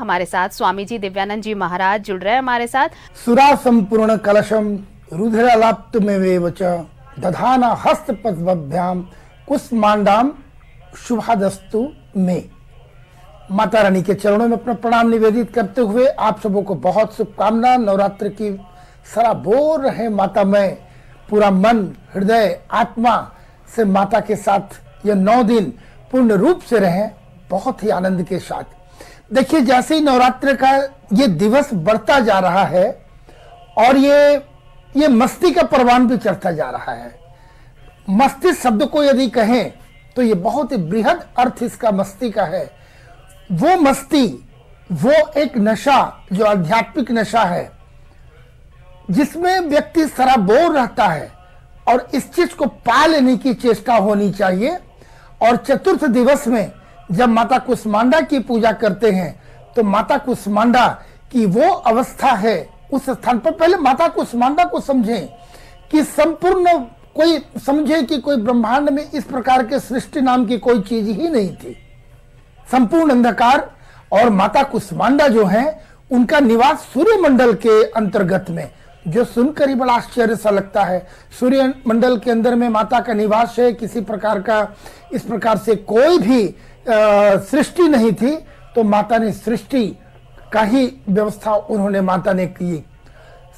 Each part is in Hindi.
हमारे साथ स्वामी जी दिव्यानंद जी महाराज जुड़ रहे हैं हमारे साथ। सुरा संपूर्ण कलशम रुधिरालाप्त में वेवच दधाना हस्त पद्भ्याम कुसमांडाम शुभादस्तु में। माता रानी के चरणों में अपना प्रणाम निवेदित करते हुए आप सबों को बहुत शुभकामना। नवरात्र की सराबोर रहे माता में पूरा मन हृदय आत्मा से माता के साथ ये 9 दिन पूर्ण रूप से रहें बहुत ही आनंद के साथ। देखिए, जैसे ही नवरात्र का ये दिवस बढ़ता जा रहा है और ये मस्ती का परवान भी चढ़ता जा रहा है। मस्ती शब्द को यदि कहें तो ये बहुत ही बृहद अर्थ इसका मस्ती का है। वो मस्ती, वो एक नशा जो आध्यात्मिक नशा है जिसमें व्यक्ति सराबोर रहता है और इस चीज को पा लेने की चेष्टा होनी चाहिए। और चतुर्थ दिवस में जब माता कुसमांडा की पूजा करते हैं तो माता कुसमांडा की वो अवस्था है, उस स्थान पर पहले माता कुसमांडा को समझें कि संपूर्ण कोई समझे कि कोई ब्रह्मांड में इस प्रकार के सृष्टि नाम की कोई चीज ही नहीं थी, संपूर्ण अंधकार। और माता कुसमांडा जो है उनका निवास सूर्य मंडल के अंतर्गत में, जो सुनकर ही बड़ा आश्चर्य सा लगता है। सूर्य मंडल के अंदर में माता का निवास है, किसी प्रकार का इस प्रकार से कोई भी सृष्टि नहीं थी, तो माता ने सृष्टि का ही व्यवस्था उन्होंने माता ने की।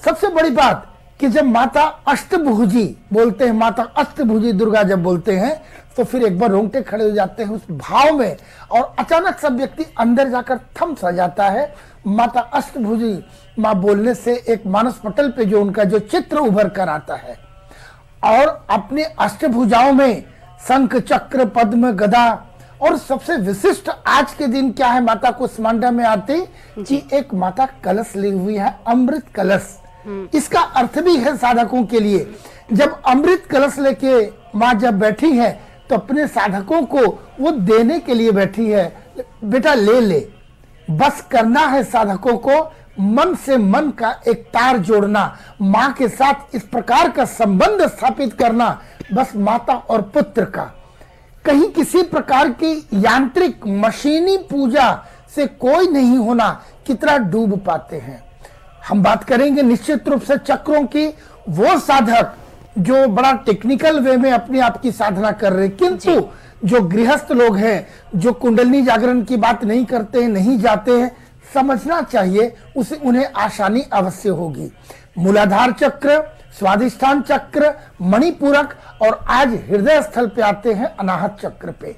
सबसे बड़ी बात कि जब माता अष्टभुजी बोलते हैं, माता अष्टभुजी दुर्गा जब बोलते हैं तो फिर एक बार रोंगटे खड़े हो जाते हैं उस भाव में, और अचानक सब व्यक्ति अंदर जाकर थम सा जाता है। माता अष्टभुजी माँ बोलने से एक मानस पटल पे जो उनका जो चित्र उभर कर आता है, और अपने अष्टभुजाओं में शंख चक्र पद्म गदा, और सबसे विशिष्ट आज के दिन क्या है माता कुसमांडा में आते कि एक माता कलश ली हुई है, अमृत कलश। इसका अर्थ भी है साधकों के लिए, जब अमृत कलश लेके माँ जब बैठी है तो अपने साधकों को वो देने के लिए बैठी है। बेटा ले ले, बस करना है साधकों को मन से मन का एक तार जोड़ना, माँ के साथ इस प्रकार का संबंध स्थापित करना, बस माता और पुत्र का। कहीं किसी प्रकार की यांत्रिक मशीनी पूजा से कोई नहीं होना, कितना डूब पाते हैं। हम बात करेंगे निश्चित रूप से चक्रों की। वो साधक जो बड़ा टेक्निकल वे में अपने आप की साधना कर रहे, किंतु जो गृहस्थ लोग हैं जो कुंडलिनी जागरण की बात नहीं करते हैं, नहीं जाते हैं, समझना चाहिए उसे उन्हें आसानी अवश्य होगी। मूलाधार चक्र, स्वादिष्ठान चक्र, मणिपूरक, और आज हृदय स्थल पे आते हैं अनाहत चक्र पे।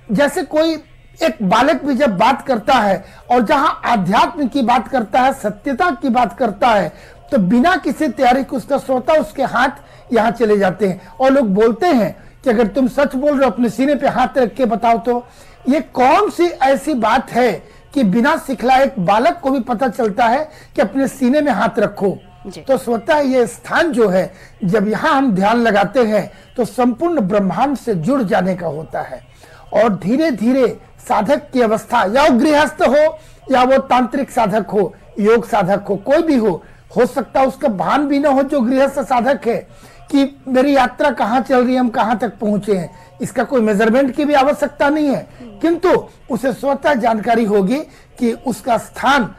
जैसे कोई एक बालक भी जब बात करता है और जहां आध्यात्म की बात करता है, सत्यता की बात करता है, तो बिना किसी तैयारी के उसका सोता उसके हाथ यहाँ चले जाते हैं। और लोग बोलते हैं कि अगर तुम सच बोल रहे हो अपने सीने पे हाथ रख के बताओ। तो ये कौन सी ऐसी बात है कि बिना सिखलाए एक बालक को भी पता चलता है कि अपने सीने में हाथ रखो। तो स्वतः ये स्थान जो है, जब यहाँ हम ध्यान लगाते हैं तो संपूर्ण ब्रह्मांड से जुड़ जाने का होता है। और धीरे धीरे साधक की अवस्था, या वो गृहस्थ हो या वो तांत्रिक साधक हो, योग साधक हो, कोई भी हो सकता है उसका भान भी ना हो जो गृहस्थ साधक है कि मेरी यात्रा कहाँ चल रही है, हम कहाँ तक पहुंचे हैं। इसका कोई मेजरमेंट की भी आवश्यकता नहीं है, किंतु उसे स्वतः जानकारी होगी कि उसका स्थान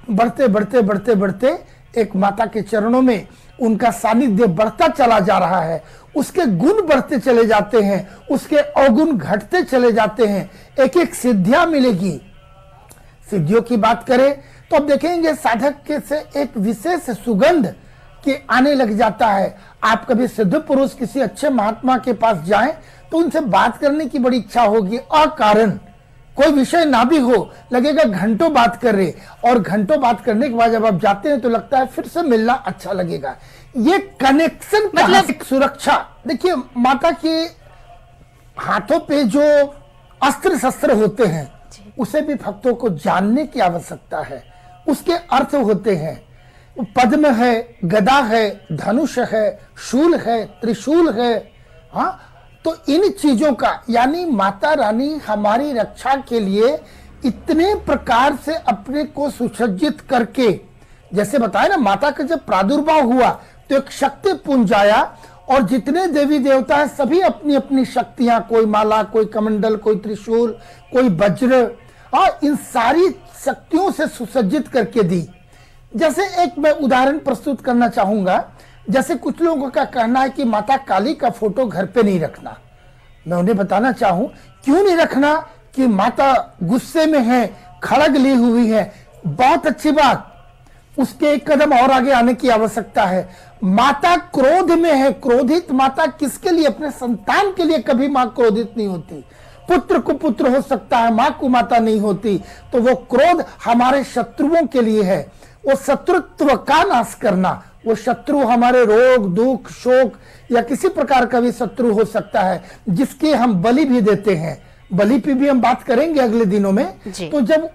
बढ़ते बढ़ते बढ़ते बढ़ते एक माता के चरणों में उनका सानिध्य बढ़ता चला जा रहा है, उसके गुण बढ़ते चले जाते हैं, उसके अवगुण घटते चले जाते हैं, एक एक सिद्धियां मिलेगी। सिद्धियों की बात करें तो अब देखेंगे साधक के से एक विशेष सुगंध के आने लग जाता है। आप कभी सिद्ध पुरुष किसी अच्छे महात्मा के पास जाएं तो उनसे बात करने की बड़ी इच्छा होगी, अकारण कोई विषय ना भी हो, लगेगा घंटों बात कर रहे, और घंटों बात करने के बाद जब आप जाते हैं तो लगता है फिर से मिलना अच्छा लगेगा। ये कनेक्शन मतलब एक सुरक्षा। देखिए, माता के हाथों पे जो अस्त्र शस्त्र होते हैं उसे भी भक्तों को जानने की आवश्यकता है। उसके अर्थ होते हैं, पद्म है, गदा है, धनुष है, शूल है, त्रिशूल है। हाँ, तो इन चीजों का, यानी माता रानी हमारी रक्षा के लिए इतने प्रकार से अपने को सुसज्जित करके, जैसे बताया ना, माता का जब प्रादुर्भाव हुआ तो एक शक्ति पुंज आया, और जितने देवी देवता हैं सभी अपनी अपनी शक्तियां, कोई माला, कोई कमंडल, कोई त्रिशूल, कोई वज्र, और इन सारी शक्तियों से सुसज्जित करके दी। जैसे एक मैं उदाहरण प्रस्तुत करना चाहूंगा। जैसे कुछ लोगों का कहना है कि माता काली का फोटो घर पे नहीं रखना। मैं उन्हें बताना चाहूं क्यों नहीं रखना, कि माता गुस्से में है, खड़ग ली हुई है, बहुत अच्छी बात, उसके एक कदम और आगे आने की आवश्यकता है। माता क्रोध में है, क्रोधित माता किसके लिए? अपने संतान के लिए कभी मां क्रोधित नहीं होती। पुत्र को पुत्र हो सकता है, मां को माता नहीं होती। तो वो क्रोध हमारे शत्रुओं के लिए है, वो शत्रुत्व का नाश करना। वो शत्रु हमारे रोग दुख शोक या किसी प्रकार का भी शत्रु हो सकता है, जिसके हम बलि भी देते हैं। बलि पे भी हम बात करेंगे अगले दिनों में। तो जब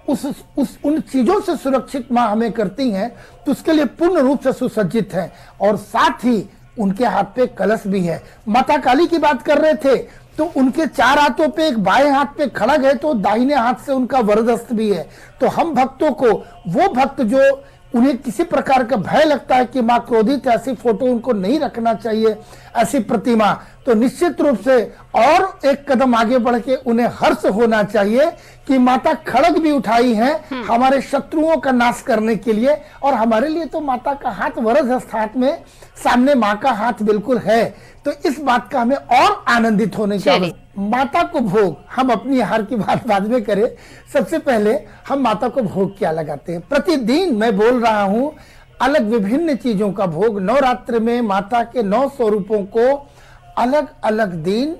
उन चीजों से सुरक्षित मां हमें करती हैं, तो उसके लिए पूर्ण रूप से सुसज्जित है। और साथ ही उनके हाथ पे कलश भी है। माता काली की बात कर रहे थे, तो उनके 4 हाथों पे एक बाएं हाथ पे खड़ग है, तो दाहिने हाथ से उनका वरदस्त भी है। तो हम भक्तों को, वो भक्त जो उन्हें किसी प्रकार का भय लगता है कि मां क्रोधित, ऐसी फोटो उनको नहीं रखना चाहिए, ऐसी प्रतिमा, तो निश्चित रूप से और एक कदम आगे बढ़ के उन्हें हर्ष होना चाहिए कि माता खड़ग भी उठाई है हमारे शत्रुओं का नाश करने के लिए। और हमारे लिए तो माता का हाथ वरदहस्त हाथ में, सामने मां का हाथ बिल्कुल है। तो इस बात का हमें और आनंदित होने की। माता को भोग, हम अपनी आहार की बात बाद में करें, सबसे पहले हम माता को भोग क्या लगाते हैं। प्रतिदिन मैं बोल रहा हूं अलग विभिन्न चीजों का भोग। नवरात्र में माता के 9 स्वरूपों को अलग अलग दिन,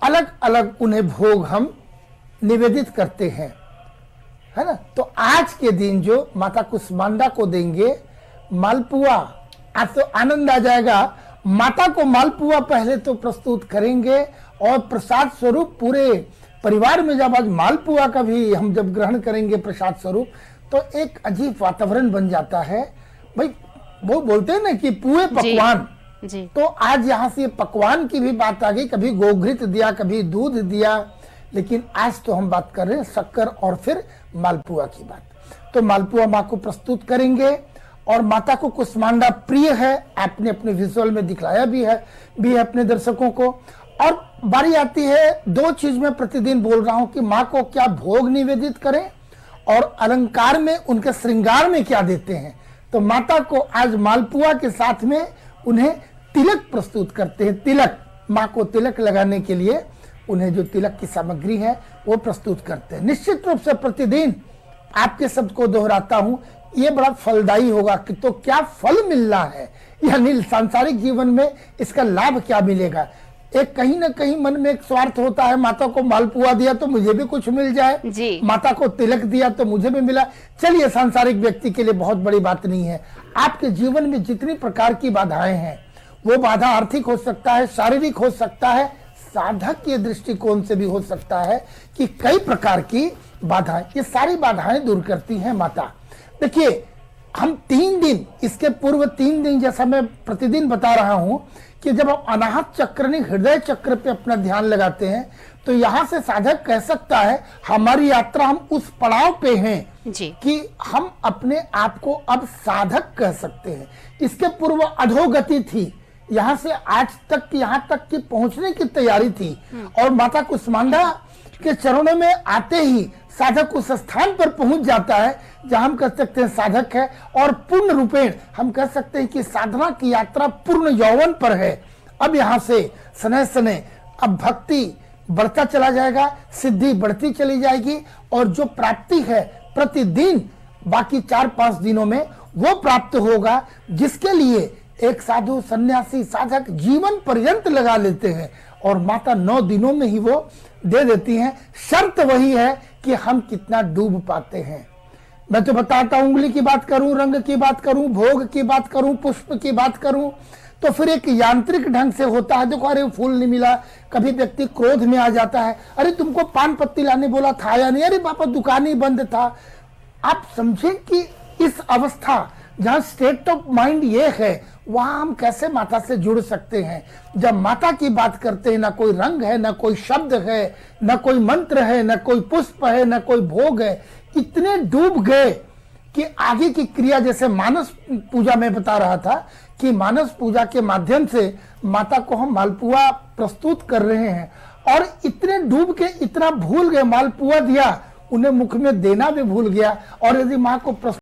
अलग अलग उन्हें भोग हम निवेदित करते हैं, है ना। तो आज के दिन जो माता कुष्मांडा को देंगे मालपुआ, आज तो आनंद आ जाएगा। माता को मालपुआ पहले तो प्रस्तुत करेंगे और प्रसाद स्वरूप पूरे परिवार में जब आज मालपुआ का भी हम जब ग्रहण करेंगे प्रसाद स्वरूप, तो एक अजीब वातावरण बन जाता है। भाई वो बोलते हैं ना कि पुए पकवान जी। तो आज यहाँ से पकवान की भी बात आ गई। कभी गोघृत दिया, कभी दूध दिया, लेकिन आज तो हम बात कर रहे हैं शक्कर और फिर मालपुआ की बात। तो मालपुआ माँ को प्रस्तुत करेंगे। और माता को कुष्मांडा प्रिय है, आपने अपने विजुअल में दिखलाया भी है अपने दर्शकों को। और बारी आती है 2 चीज में प्रतिदिन बोल रहा हूं कि माँ को क्या भोग निवेदित करें और अलंकार में उनके श्रृंगार में क्या देते हैं। तो माता को आज मालपुआ के साथ में उन्हें तिलक प्रस्तुत करते हैं। तिलक, माँ को तिलक लगाने के लिए उन्हें जो तिलक की सामग्री है वो प्रस्तुत करते हैं। निश्चित रूप से प्रतिदिन आपके शब्द को दोहराता हूं, ये बड़ा फलदायी होगा कि तो क्या फल मिल रहा है, यानी सांसारिक जीवन में इसका लाभ क्या मिलेगा। एक कहीं ना कहीं मन में एक स्वार्थ होता है, माता को मालपुआ दिया तो मुझे भी कुछ मिल जाए जी। माता को तिलक दिया तो मुझे भी मिला। चलिए, सांसारिक व्यक्ति के लिए बहुत बड़ी बात नहीं है। आपके जीवन में जितनी प्रकार की बाधाएं हैं, वो बाधा आर्थिक हो सकता है, शारीरिक हो सकता है, साधक के दृष्टिकोण से भी हो सकता है कि कई प्रकार की बाधाएं, ये सारी बाधाएं दूर करती हैं माता। देखिए, हम 3 दिन, इसके पूर्व 3 दिन जैसा मैं प्रतिदिन बता रहा हूं कि जब हम अनाहत चक्र ने हृदय चक्र पे अपना ध्यान लगाते हैं, तो यहां से साधक कह सकता है हमारी यात्रा, हम उस पड़ाव पे हैं जी। कि हम अपने आप को अब साधक कह सकते हैं। इसके पूर्व अधोगति थी, यहाँ से आज तक, यहाँ तक की पहुंचने की तैयारी थी। और माता कुष्मांडा के चरणों में आते ही साधक उस स्थान पर पहुंच जाता है जहां हम कह सकते हैं साधक है। और पूर्ण रूपेण हम कह सकते हैं कि साधना की यात्रा पूर्ण यौवन पर है। अब यहाँ से सने सने अब भक्ति बढ़ता चला जाएगा, सिद्धि बढ़ती चली जाएगी, और जो प्राप्ति है प्रतिदिन बाकी 4-5 दिनों में वो प्राप्त होगा, जिसके लिए एक साधु सन्यासी साधक जीवन पर्यंत लगा लेते हैं। और माता 9 दिनों में ही वो दे देती हैं। शर्त वही है कि हम कितना डूब पाते हैं। मैं तो बताता हूं, उंगली की बात करूं, रंग की बात करूं, भोग की बात करूं, पुष्प की बात करूं, तो फिर एक यांत्रिक ढंग से होता है। देखो, अरे फूल नहीं मिला, कभी व्यक्ति क्रोध में आ जाता है, अरे तुमको पान पत्ती लाने बोला था या नहीं, अरे पापा दुकान ही बंद था। आप समझें कि इस अवस्था जहां स्टेट ऑफ माइंड ये है, वहां हम कैसे माता से जुड़ सकते हैं। जब माता की बात करते हैं, ना कोई रंग है, ना कोई शब्द है, ना कोई मंत्र है, ना कोई पुष्प है, ना कोई भोग है, इतने डूब गए कि आगे की क्रिया, जैसे मानस पूजा में बता रहा था कि मानस पूजा के माध्यम से माता को हम मालपुआ प्रस्तुत कर रहे हैं, और इतने डूब के इतना भूल गए, मालपुआ दिया उन्हें मुख में देना भी भूल गया। और यदि माँ को प्रश्न